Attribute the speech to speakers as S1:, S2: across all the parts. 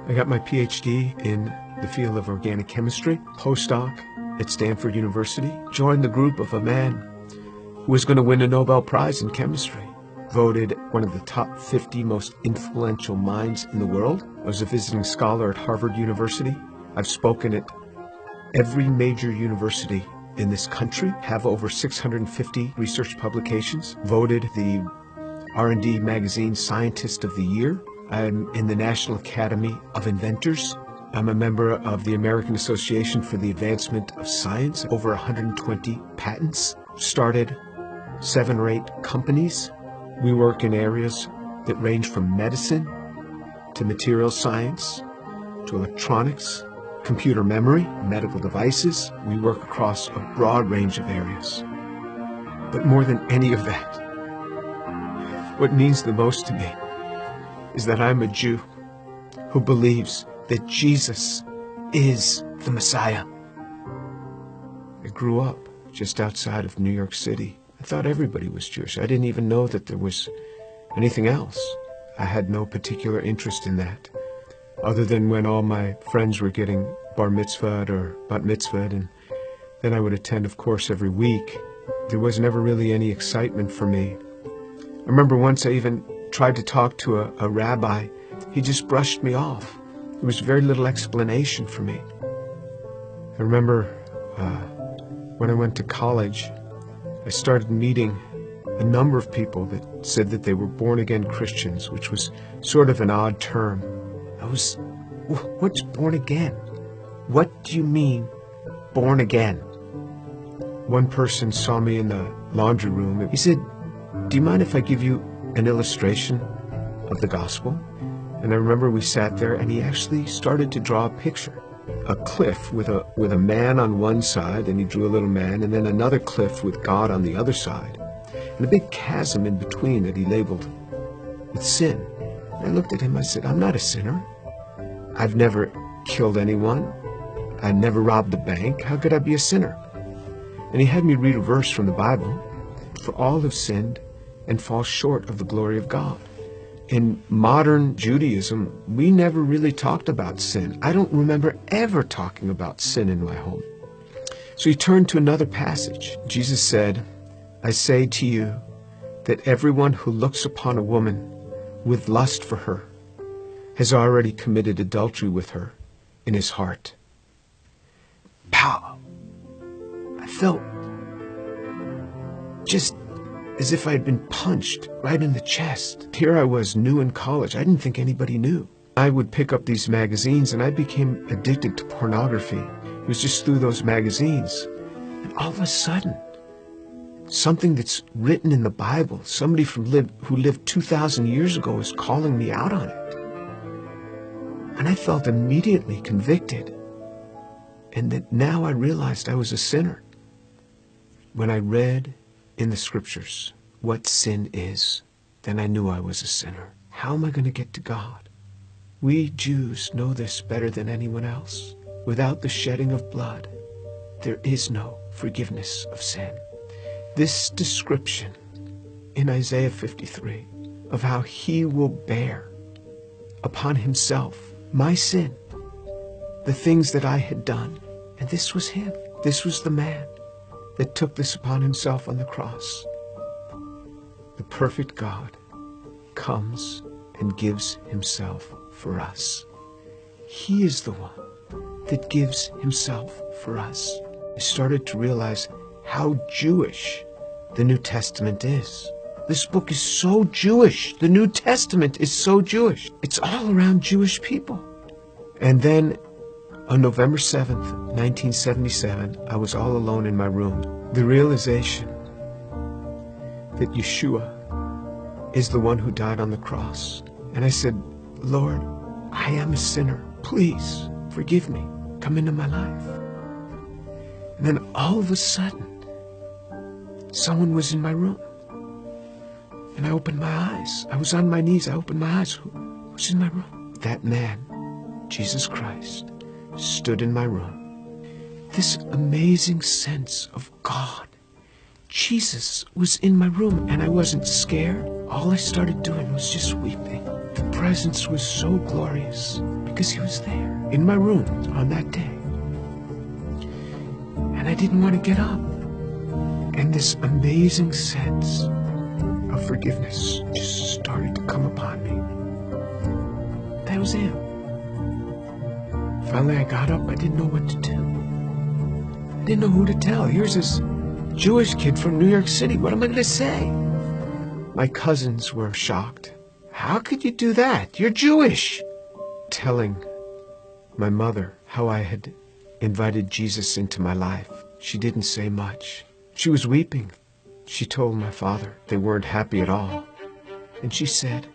S1: I got my PhD in the field of organic chemistry, postdoc at Stanford University, joined the group of a man who was going to win a Nobel Prize in chemistry, voted one of the top 50 most influential minds in the world. I was a visiting scholar at Harvard University. I've spoken at every major university in this country, have over 650 research publications, voted the R&D magazine Scientist of the Year. I'm in the National Academy of Inventors. I'm a member of the American Association for the Advancement of Science, over 120 patents, started 7 or 8 companies. We work in areas that range from medicine to material science to electronics, computer memory, medical devices. We work across a broad range of areas. But more than any of that, what means the most to me is that I'm a Jew who believes that Jesus is the Messiah. I grew up just outside of New York City. I thought everybody was Jewish. I didn't even know that there was anything else. I had no particular interest in that, other than when all my friends were getting bar mitzvahed or bat mitzvahed, and then I would attend, of course, every week. There was never really any excitement for me. I remember once I even tried to talk to a rabbi. He just brushed me off. There was very little explanation for me. I remember when I went to college, I started meeting a number of people that said that they were born-again Christians, which was sort of an odd term. What's born again? What do you mean, born again? One person saw me in the laundry room. He said, "Do you mind if I give you an illustration of the gospel?" And I remember we sat there, and he actually started to draw a picture. A cliff with a man on one side, and he drew a little man, and then another cliff with God on the other side, and a big chasm in between that he labeled with sin. And I looked at him, I said, "I'm not a sinner. I've never killed anyone. I never robbed a bank. How could I be a sinner?" And he had me read a verse from the Bible. "For all have sinned and fall short of the glory of God." In modern Judaism, we never really talked about sin. I don't remember ever talking about sin in my home. So he turned to another passage. Jesus said, "I say to you that everyone who looks upon a woman with lust for her has already committed adultery with her in his heart." Pow! I felt just as if I had been punched right in the chest. Here I was, new in college. I didn't think anybody knew. I would pick up these magazines, and I became addicted to pornography. It was just through those magazines. And all of a sudden, something that's written in the Bible, somebody who lived 2,000 years ago is calling me out on it. And I felt immediately convicted. And that now I realized I was a sinner. When I read in the scriptures what sin is, then I knew I was a sinner. How am I going to get to God? We Jews know this better than anyone else. Without the shedding of blood, there is no forgiveness of sin. This description in Isaiah 53 of how he will bear upon himself my sin, the things that I had done, and this was him. This was the man that took this upon himself on the cross. The perfect God comes and gives himself for us. He is the one that gives himself for us. I started to realize how Jewish the New Testament is. This book is so Jewish. The New Testament is so Jewish. It's all around Jewish people. And then on November 7th, 1977, I was all alone in my room. The realization that Yeshua is the one who died on the cross. And I said, "Lord, I am a sinner. Please forgive me. Come into my life." And then all of a sudden, someone was in my room. And I opened my eyes. I was on my knees. I opened my eyes. Who was in my room? That man, Jesus Christ, stood in my room. This amazing sense of God. Jesus was in my room, and I wasn't scared. All I started doing was just weeping. The presence was so glorious because he was there in my room on that day. And I didn't want to get up. And this amazing sense of forgiveness just started to come upon me. That was it. Finally, I got up. I didn't know what to do. I didn't know who to tell. Here's this Jewish kid from New York City. What am I going to say? My cousins were shocked. How could you do that? You're Jewish. Telling my mother how I had invited Jesus into my life. She didn't say much. She was weeping. She told my father they weren't happy at all. And she said,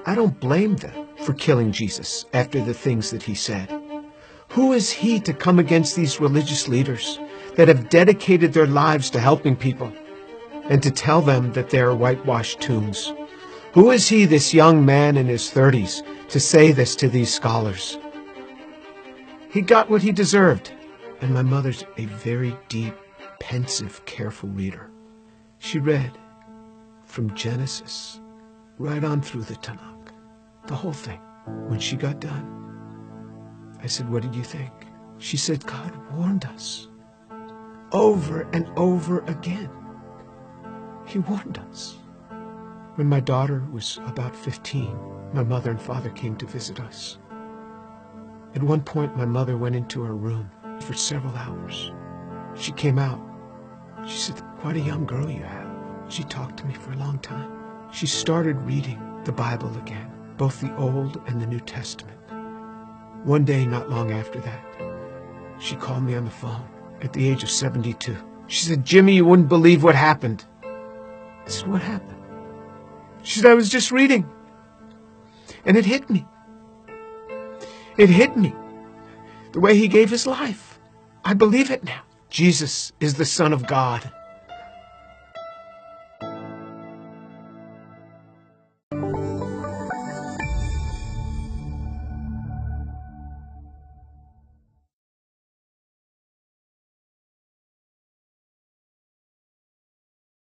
S1: I don't blame them for killing Jesus after the things that he said. Who is he to come against these religious leaders that have dedicated their lives to helping people and to tell them that they are whitewashed tombs? Who is he, this young man in his 30s, to say this to these scholars? He got what he deserved. And my mother's a very deep, pensive, careful reader. She read from Genesis right on through the Tanakh, the whole thing. When she got done, I said, what did you think? She said, God warned us over and over again. He warned us. When my daughter was about 15, my mother and father came to visit us. At one point, my mother went into her room for several hours. She came out. She said, quite a young girl you have. She talked to me for a long time. She started reading the Bible again, both the Old and the New Testament. One day, not long after that, she called me on the phone at the age of 72. She said, Jimmy, you wouldn't believe what happened. I said, what happened? She said, I was just reading. And it hit me. It hit me. The way he gave his life. I believe it now. Jesus is the Son of God.